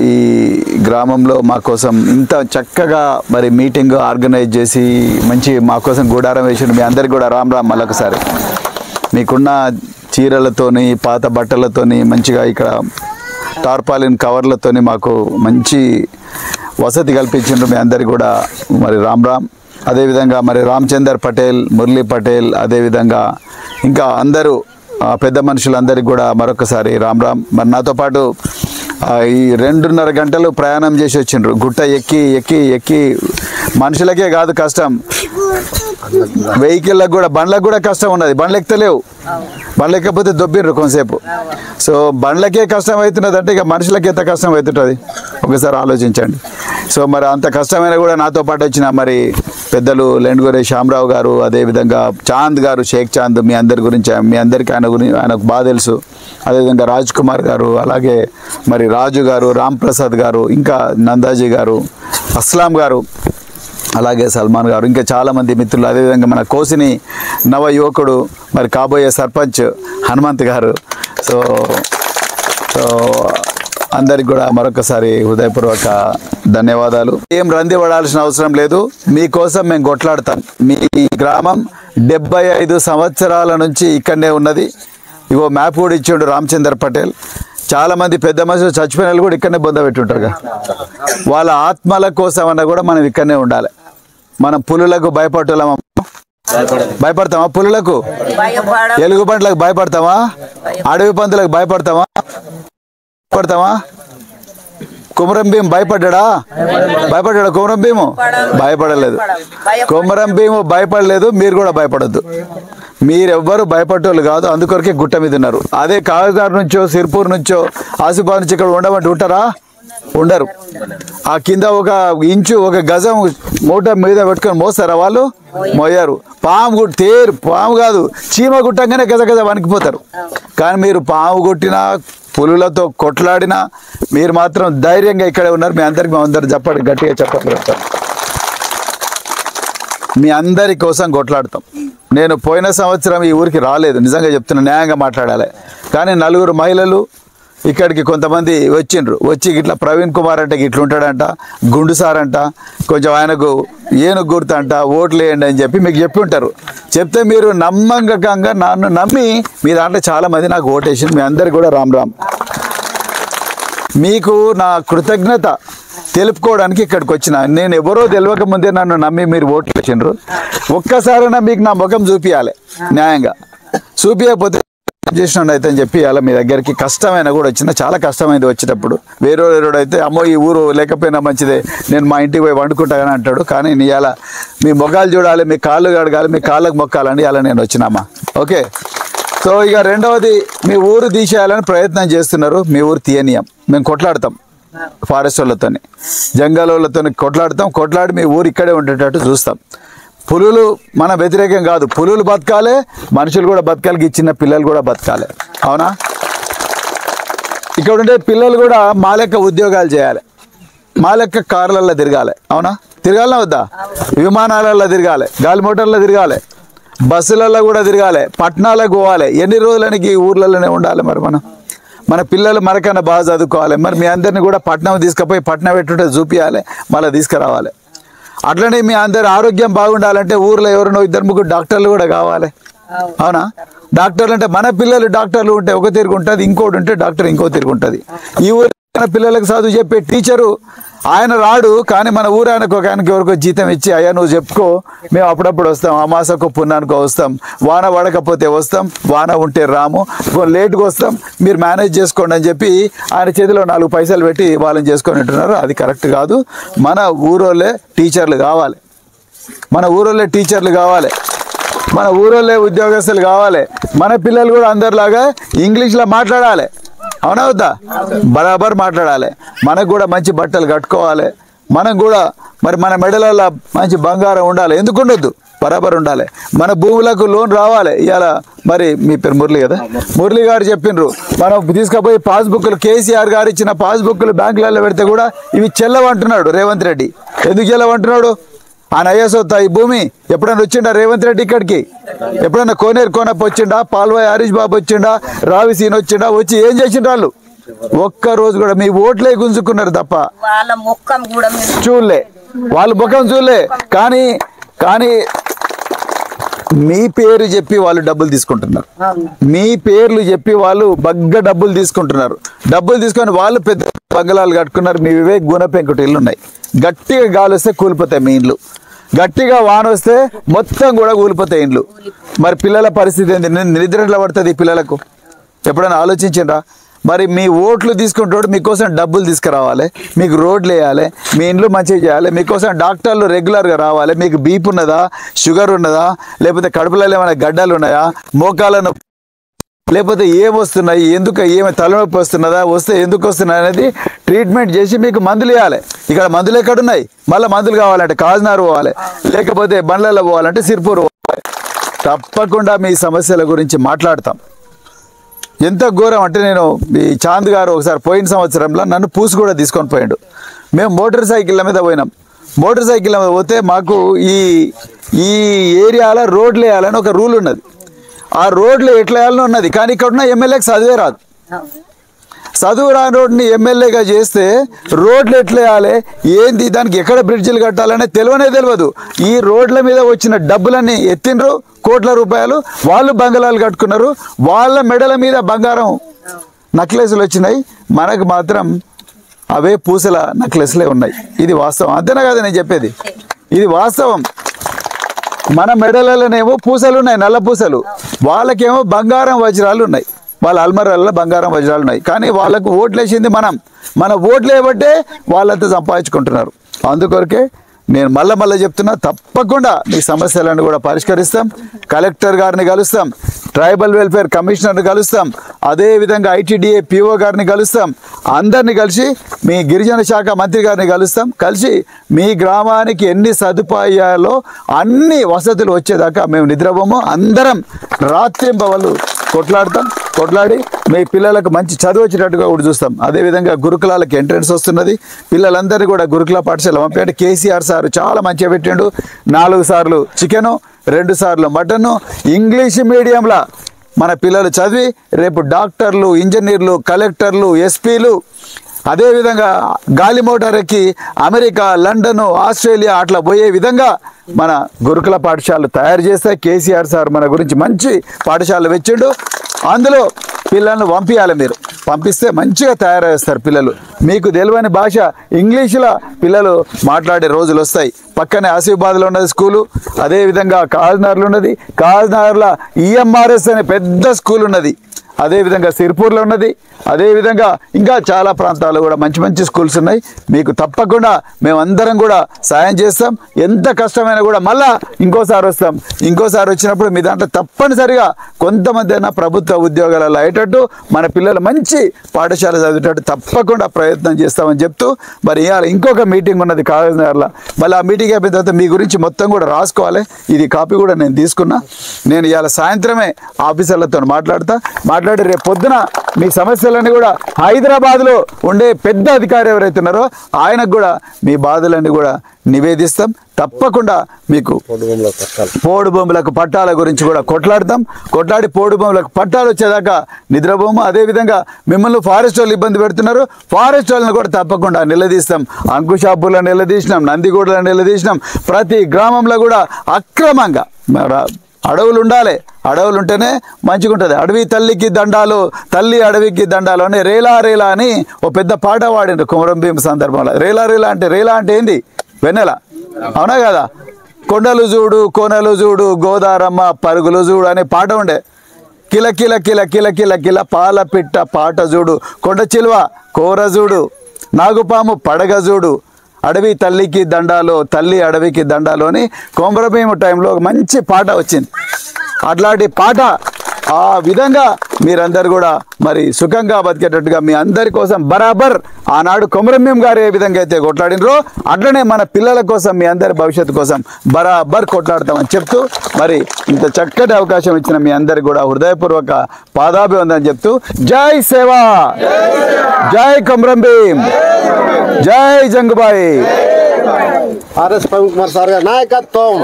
ఈ గ్రామంలో మా కోసం ఇంత చక్కగా మరి మీటింగ్ ఆర్గనైజ్ చేసి మంచి మా కోసం గుడారం వేసిండు. మీ అందరికి కూడా రామ్ రామ్ మళ్ళొకసారి. మీకున్న చీరలతోని పాత బట్టలతోని మంచిగా ఇక్కడ టార్పాలిన్ కవర్లతోని మాకు మంచి వసతి కల్పించిండ్రు. మీ అందరికి కూడా మరి రామ్ రామ్. అదేవిధంగా మరి రామచందర్ పటేల్, మురళీ పటేల్, అదేవిధంగా ఇంకా అందరూ పెద్ద మనుషులందరికీ కూడా మరొకసారి రామ్ రామ్. మరి నాతో పాటు ఈ 2.5 గంటలు ప్రయాణం చేసి వచ్చిండ్రు. గుట్ట ఎక్కి ఎక్కి ఎక్కి మనుషులకే కాదు కష్టం, వెహికల్లకు కూడా బండ్లకు కూడా కష్టం ఉన్నది. బండ్లు ఎక్కలేవు, బండ్లు ఎక్కకపోతే దొబ్బిండ్రు కొంతసేపు. సో బండ్లకే కష్టం అవుతున్నది అంటే ఇక మనుషులకి ఎంత కష్టం అవుతుంటుంది ఒకసారి ఆలోచించండి. సో మరి అంత కష్టమైనా కూడా నాతో పాటు వచ్చిన మరి పెద్దలు లెండ్గొరే శ్యామరావు గారు, అదేవిధంగా చాంద్ గారు, షేక్ చాంద్, మీ అందరి గురించి మీ అందరికీ ఆయనకు బాగా తెలుసు. అదేవిధంగా రాజ్ కుమార్ గారు, అలాగే మరి రాజు గారు, రామ్ ప్రసాద్ గారు, ఇంకా నందాజీ గారు, అస్లాం గారు, అలాగే సల్మాన్ గారు, ఇంకా చాలామంది మిత్రులు. అదేవిధంగా మన కోసిని నవ యువకుడు మరి కాబోయే సర్పంచ్ హనుమంత్ గారు. సో అందరికి కూడా మరొకసారి హృదయపూర్వక ధన్యవాదాలు. ఏం రంది పడాల్సిన అవసరం లేదు, మీకోసం మేము కొట్లాడతాం. మీ గ్రామం 75 సంవత్సరాల నుంచి ఇక్కడనే ఉన్నది. ఇగో మ్యాప్ కూడా ఇచ్చిండు రామచందర్ పటేల్. చాలామంది పెద్ద మనుషులు చచ్చిపోయిన వాళ్ళు కూడా ఇక్కడనే బొంద పెట్టుంటారుగా. వాళ్ళ ఆత్మల కోసం అన్నా కూడా మనం ఇక్కడనే ఉండాలి. మనం పులులకు భయపడతామా? పులులకు, ఎలుగుబంట్లకు భయపడతామా? అడవి పందులకు భయపడతామా? కుమరం భీం భయపడ్డా? కుమరం భీము భయపడలేదు. కుమరం భీము భయపడలేదు, మీరు కూడా భయపడద్దు. మీరెవ్వరు భయపడేవాళ్ళు కాదు, అందుకొరకే గుట్ట మీద ఉన్నారు. అదే కాగజార్ నుంచో, సిర్పూర్ నుంచో, ఆసిఫాబాద్ నుంచి ఇక్కడ ఉండమంటే ఉంటారా? ఉండరు. ఆ కింద 1 ఇంచు 1 గజం మూట మీద పెట్టుకొని మోస్తారా? వాళ్ళు మోయారు. పాము కాదు, చీమ గుట్టంగానే గజ గజ వణికిపోతారు. కానీ మీరు పాము కొట్టినా, పులులతో కొట్లాడినా మీరు మాత్రం ధైర్యంగా ఇక్కడే ఉన్నారు. మీ అందరికి మేమందరూ చెప్పండి, గట్టిగా చెప్పండి. మీ అందరి కోసం కొట్లాడతాం. నేను పోయిన సంవత్సరం ఈ ఊరికి రాలేదు, నిజంగా చెప్తున్నా, న్యాయంగా మాట్లాడాలి. కానీ 4 మహిళలు ఇక్కడికి కొంతమంది వచ్చిండ్రు. వచ్చి ఇట్లా ప్రవీణ్ కుమార్ అంటే ఇట్లా ఉంటాడంట, గుండు సార్ అంట, కొంచెం ఆయనకు ఏనుగు గుర్తు అంట, ఓట్లు వేయండి అని చెప్పి మీకు చెప్పి ఉంటారు. చెప్తే మీరు నమ్మకంగా నన్ను నమ్మి మీ దాంట్లో చాలామంది నాకు ఓటేసింది. మీ అందరికి కూడా రామ్ రామ్. మీకు నా కృతజ్ఞత తెలుపుకోవడానికి ఇక్కడికి వచ్చిన. నేను ఎవరో తెలియక ముందే నన్ను నమ్మి మీరు ఓట్లు వేసిండ్రు. ఒక్కసారైనా మీకు నా ముఖం చూపించాలి, న్యాయంగా చూపించకపోతే చేసిన అయితే అని చెప్పి అలా మీ దగ్గరికి కష్టమైనా కూడా వచ్చిన. చాలా కష్టమైంది వచ్చేటప్పుడు. వేరేవాడు అయితే అమ్మో ఈ ఊరు లేకపోయినా మంచిదే, నేను మా ఇంటికి పోయి వండుకుంటానని అంటాడు. కానీ నీ అలా మీ మొగాలు చూడాలి, మీ కాళ్ళు కడగాలి, మీ కాళ్ళకు మొక్కాలండి. అలా నేను వచ్చినామా. ఓకే. సో ఇక రెండవది, మీ ఊరు తీసేయాలని ప్రయత్నం చేస్తున్నారు. మీ ఊరు తీయనీయం. మేము కొట్లాడతాం, ఫారెస్ట్ వాళ్ళతోని, జంగల్ వాళ్ళతో కొట్లాడి మీ ఊరు ఇక్కడే ఉండేటట్టు చూస్తాం. పులులు మన వ్యతిరేకం కాదు, పులులు బతకాలి, మనుషులు కూడా బతకాలి, చిన్న పిల్లలు కూడా బతకాలి. అవునా? ఇక్కడ ఉండే పిల్లలు కూడా మా లెక్క ఉద్యోగాలు చేయాలి, మా లెక్క కార్లలో తిరగాలి. అవునా? తిరగాలనా వద్దా? విమానాలలో తిరగాలి, గాలి మోటార్లో తిరగాలి, బస్సులలో కూడా తిరగాలి, పట్టణాలకు పోవాలి. ఎన్ని రోజులనికి ఊర్లలోనే ఉండాలి? మరి మన పిల్లలు మనకన్నా బాగా చదువుకోవాలి. మరి మీ అందరినీ కూడా పట్టణం తీసుకుపోయి పట్టణం పెట్టుంటే చూపించాలి, మళ్ళీ తీసుకురావాలి. అట్లనే మీ అందరి ఆరోగ్యం బాగుండాలంటే ఊర్లో ఎవరినో 2-3 డాక్టర్లు కూడా కావాలి. అవునా? డాక్టర్లు అంటే మన పిల్లలు డాక్టర్లు ఉంటే ఒక తిరుగు ఉంటుంది, ఇంకోటి ఉంటే డాక్టర్ ఇంకో తిరుగు ఉంటుంది. ఈ ఊరు పిల్లలకు చదువు చెప్పే టీచరు ఆయన రాడు, కానీ మన ఊరానికి ఒక ఆయనకి ఎవరికో జీతం ఇచ్చి అయ్యా నువ్వు చెప్పుకో, మేము అప్పుడప్పుడు వస్తాం, అమాసకో పున్నానికో వస్తాం, వాన పడకపోతే వస్తాం, వాన ఉంటే రాము, లేట్గా వస్తాం, మీరు మేనేజ్ చేసుకోండి అని చెప్పి ఆయన చేతిలో 4 పైసలు పెట్టి వాళ్ళని చేసుకొని ఉంటున్నారు. అది కరెక్ట్ కాదు. మన ఊరోళ్ళే టీచర్లు కావాలి, మన ఊరోళ్ళే టీచర్లు కావాలి, మన ఊరోళ్ళే ఉద్యోగస్తులు కావాలి. మన పిల్లలు కూడా అందరిలాగా ఇంగ్లీష్లో మాట్లాడాలి. అవునా వద్దా? బరాబర్ మాట్లాడాలి. మనకు కూడా మంచి బట్టలు కట్టుకోవాలి, మనం కూడా మరి మన మెడలలో మంచి బంగారం ఉండాలి. ఎందుకు ఉండొద్దు? బరాబర్ ఉండాలి. మన భూములకు లోన్ రావాలి. ఇవాళ మరి మీ పేరు మురళి కదా, మురళి గారు చెప్పిండ్రు మనం తీసుకుపోయి పాస్బుక్లు, కేసీఆర్ గారు ఇచ్చిన పాస్బుక్లు బ్యాంకులలో పెడితే కూడా ఇవి చెల్లవంటున్నాడు రేవంత్ రెడ్డి. ఎందుకు చెల్లవంటున్నాడు? ఆయన అయ్యేసొత్తా ఈ భూమి. ఎప్పుడైనా వచ్చిండా రేవంత్ రెడ్డి ఇక్కడికి? ఎప్పుడైనా కోనేరు కోనప్ప వచ్చిండా? పాల్వాయి హరీష్ బాబు వచ్చిండా? రావి సీన్ వచ్చిండా? వచ్చి ఏం చేసిండ్రు వాళ్ళు? ఒక్క రోజు కూడా మీ ఓట్లే గుంజుకున్నారు తప్ప వాళ్ళ ముఖం కూడా చూడలే, వాళ్ళ ముఖం చూడలే. కానీ మీ పేరు చెప్పి వాళ్ళు డబ్బులు తీసుకుంటున్నారు. మీ పేర్లు చెప్పి వాళ్ళు బగ్గ డబ్బులు తీసుకుంటున్నారు. డబ్బులు తీసుకొని వాళ్ళు పెద్ద బంగళాలు కట్టుకున్నారు. మీ వివేక్ గుణ పెంకుటి ఇల్లు ఉన్నాయి. గట్టిగా గాలి వస్తే కూలిపోతాయి మీ ఇండ్లు, గట్టిగా వాన వస్తే మొత్తం కూడా కూలిపోతాయి ఇండ్లు. మరి పిల్లల పరిస్థితి ఏంటి? నిద్రలో పడుతుంది పిల్లలకు. ఎప్పుడైనా ఆలోచించిండ్రా? మరి మీ ఓట్లు తీసుకుంటాడు మీకోసం డబ్బులు తీసుకురావాలి, మీకు రోడ్లు వేయాలి, మీ ఇండ్లు మంచిగా చేయాలి, మీకోసం డాక్టర్లు రెగ్యులర్గా రావాలి. మీకు బీపీ ఉన్నదా, షుగర్ ఉన్నదా, లేకపోతే కడుపులో ఏమైనా గడ్డలు ఉన్నాయా, మోకాలను లేకపోతే ఏమొస్తున్నాయి, ఏమి తలనొప్పి వస్తున్నదా, వస్తే ఎందుకు వస్తున్నాయి అనేది ట్రీట్మెంట్ చేసి మీకు మందులు ఇవ్వాలి. ఇక్కడ మందులు ఎక్కడున్నాయి? మళ్ళీ మందులు కావాలంటే కాజ్నార్ పోవాలి, లేకపోతే బండ్లలో పోవాలంటే సిర్పూర్ పోవాలి. తప్పకుండా మీ సమస్యల గురించి మాట్లాడతాం. ఎంత ఘోరం అంటే, నేను ఈ చాంద్ గారు ఒకసారి పోయిన సంవత్సరంలో నన్ను పూసు కూడా తీసుకొని పోయాడు. మేము మోటార్ సైకిళ్ళ మీద పోయినాం. మోటార్ సైకిళ్ళ మీద పోతే మాకు ఈ ఏరియాలో రోడ్లు వేయాలని ఒక రూల్ ఉన్నది. ఆ రోడ్లు ఎట్లా వేయాలని ఉన్నది. కానీ ఇక్కడ ఉన్న ఎమ్మెల్యేకి చదివే రాదు. చదువు రాని రోడ్ని ఎమ్మెల్యేగా చేస్తే రోడ్లు ఎట్లా వేయాలి, ఏంది, దానికి ఎక్కడ బ్రిడ్జిలు కట్టాలనే తెలియదు. ఈ రోడ్ల మీద వచ్చిన డబ్బులన్నీ ఎత్తిండ్రు, కోట్ల రూపాయలు. వాళ్ళు బంగళాలు కట్టుకున్నారు. వాళ్ళ మెడల మీద బంగారం నెక్లెస్లు వచ్చినాయి. మనకు మాత్రం అవే పూసల నెక్లెస్లే ఉన్నాయి. ఇది వాస్తవం. అంతేనా కదా నేను చెప్పేది? ఇది వాస్తవం. మన మెడలలోనేమో పూసలు ఉన్నాయి, నల్ల పూసలు. వాళ్ళకేమో బంగారం వజ్రాలు ఉన్నాయి. వాళ్ళ అల్మరాల్లో బంగారం వజ్రాలు ఉన్నాయి. కానీ వాళ్ళకు ఓట్లు వేసింది మన ఓట్లు వేయబట్టే వాళ్ళంతా సంపాదించుకుంటున్నారు. అందుకొరకే నేను మళ్ళీ చెప్తున్నా, తప్పకుండా మీ సమస్యలను కూడా పరిష్కరిస్తాం. కలెక్టర్ గారిని కలుస్తాం, ట్రైబల్ వెల్ఫేర్ కమిషనర్ని కలుస్తాం, అదేవిధంగా ఐటీడీఏ పిఓ గారిని కలుస్తాం. అందరినీ కలిసి మీ గిరిజన శాఖ మంత్రి గారిని కలుస్తాం. కలిసి మీ గ్రామానికి ఎన్ని సదుపాయాలో అన్ని వసతులు వచ్చేదాకా మేము నిద్రపోము. అందరం రాత్రింబవళ్ళు కొట్లాడి మీ పిల్లలకు మంచి చదువు వచ్చేటట్టుగా కూడా చూస్తాం. అదేవిధంగా గురుకులాలకు ఎంట్రన్స్ వస్తున్నది. పిల్లలందరినీ కూడా గురుకుల పాఠశాల పంపించండి. కేసీఆర్ సార్ చాలా మంచిగా పెట్టిండు. 4 సార్లు చికెను, 2 సార్లు మటను. ఇంగ్లీష్ మీడియంలో మన పిల్లలు చదివి రేపు డాక్టర్లు, ఇంజనీర్లు, కలెక్టర్లు, ఎస్పీలు, అదేవిధంగా గాలి మోటార్ ఎక్కి అమెరికా, లండను, ఆస్ట్రేలియా అట్లా పోయే విధంగా మన గురుకుల పాఠశాలలు తయారు చేస్తే కేసీఆర్ సార్ మన గురించి మంచి పాఠశాలలు వెచ్చిండు. అందులో పిల్లలను పంపించాలి. మీరు పంపిస్తే మంచిగా తయారయ్యేస్తారు పిల్లలు. మీకు తెలియని భాష ఇంగ్లీషులో పిల్లలు మాట్లాడే రోజులు వస్తాయి. పక్కనే ఆసిఫాబాద్లో ఉన్నది స్కూలు, అదేవిధంగా కాజ్నార్లో ఉన్నది. కాజ్నార్లో ఈఎంఆర్ఎస్ అనే పెద్ద స్కూల్ ఉన్నది. అదేవిధంగా సిర్పూర్లో ఉన్నది. అదేవిధంగా ఇంకా చాలా ప్రాంతాల్లో కూడా మంచి స్కూల్స్ ఉన్నాయి. మీకు తప్పకుండా మేమందరం కూడా సాయం చేస్తాం. ఎంత కష్టమైనా కూడా మళ్ళా ఇంకోసారి వస్తాం. ఇంకోసారి వచ్చినప్పుడు మీ దాంట్లో తప్పనిసరిగా కొంతమంది అయినా ప్రభుత్వ ఉద్యోగాలలో అయ్యేటట్టు, మన పిల్లలు మంచి పాఠశాల చదివేటట్టు తప్పకుండా ప్రయత్నం చేస్తామని చెప్తూ, మరి ఇవాళ ఇంకొక మీటింగ్ ఉన్నది కాకినాడలో. మళ్ళీ ఆ మీటింగ్ అయిపోయిన తర్వాత మీ గురించి మొత్తం కూడా రాసుకోవాలి. ఇది కాపీ కూడా నేను తీసుకున్నా. నేను ఇవాళ సాయంత్రమే ఆఫీసర్లతో మాట్లాడి రేపు పొద్దున మీ సమస్యలన్నీ కూడా హైదరాబాద్లో ఉండే పెద్ద అధికారి ఎవరైతే ఉన్నారో ఆయనకు కూడా మీ బాధలన్నీ కూడా నివేదిస్తాం. తప్పకుండా మీకు పోడు భూములకు పట్టాల గురించి కూడా కొట్లాడి పోడు భూములకు పట్టాలు వచ్చేదాకా నిద్రపోము. అదేవిధంగా మిమ్మల్ని ఫారెస్ట్ వాళ్ళు ఇబ్బంది పెడుతున్నారు, ఫారెస్ట్ వాళ్ళని కూడా తప్పకుండా నిలదీస్తాం. అంకుషాపూర్లో నిలదీసినాం, నందిగూడలో నిలదీసినాం. ప్రతి గ్రామంలో కూడా అక్రమంగా అడవులు ఉండాలి. అడవులు ఉంటేనే మంచిగా ఉంటుంది. అడవి తల్లికి దండాలు, తల్లి అడవికి దండాలు అని రేలా అని ఓ పెద్ద పాట పాడిండ్రు కొమరం భీం సందర్భంలో. రేలా అంటే ఏంది? వెన్నెల, అవునా కదా? కొండలు చూడు, కోనలు చూడు, గోదారమ్మ పరుగులు చూడు అనే పాట ఉండే. కిల కిల కిల కిల కిల కిల పాల పిట్ట పాట చూడు, కొండ చిలువ కోర చూడు, నాగుపాము పడగ చూడు, అడవి తల్లికి దండాలు, తల్లి అడవికి దండాలు అని కొమరం భీం టైంలో ఒక మంచి పాట వచ్చింది. అట్లాంటి పాట ఆ విధంగా మీరందరూ కూడా మరి సుఖంగా బతికేటట్టుగా మీ అందరి కోసం బరాబర్ ఆనాడు కొమరం భీం గారు ఏ విధంగా అయితే కొట్లాడినరో అట్లనే మన పిల్లల కోసం, మీ అందరి భవిష్యత్తు కోసం బరాబర్ కొట్లాడతామని చెప్తూ, మరి ఇంత చక్కటి అవకాశం ఇచ్చిన మీ అందరికి కూడా హృదయపూర్వక పాదాభివందనం చెప్తూ, జై సేవా, జై కొమరం భీం, జై జంగుబాయి. ఆర్ఎస్ ప్రవీణ్ కుమార్ సార్ గారి నాయకత్వం.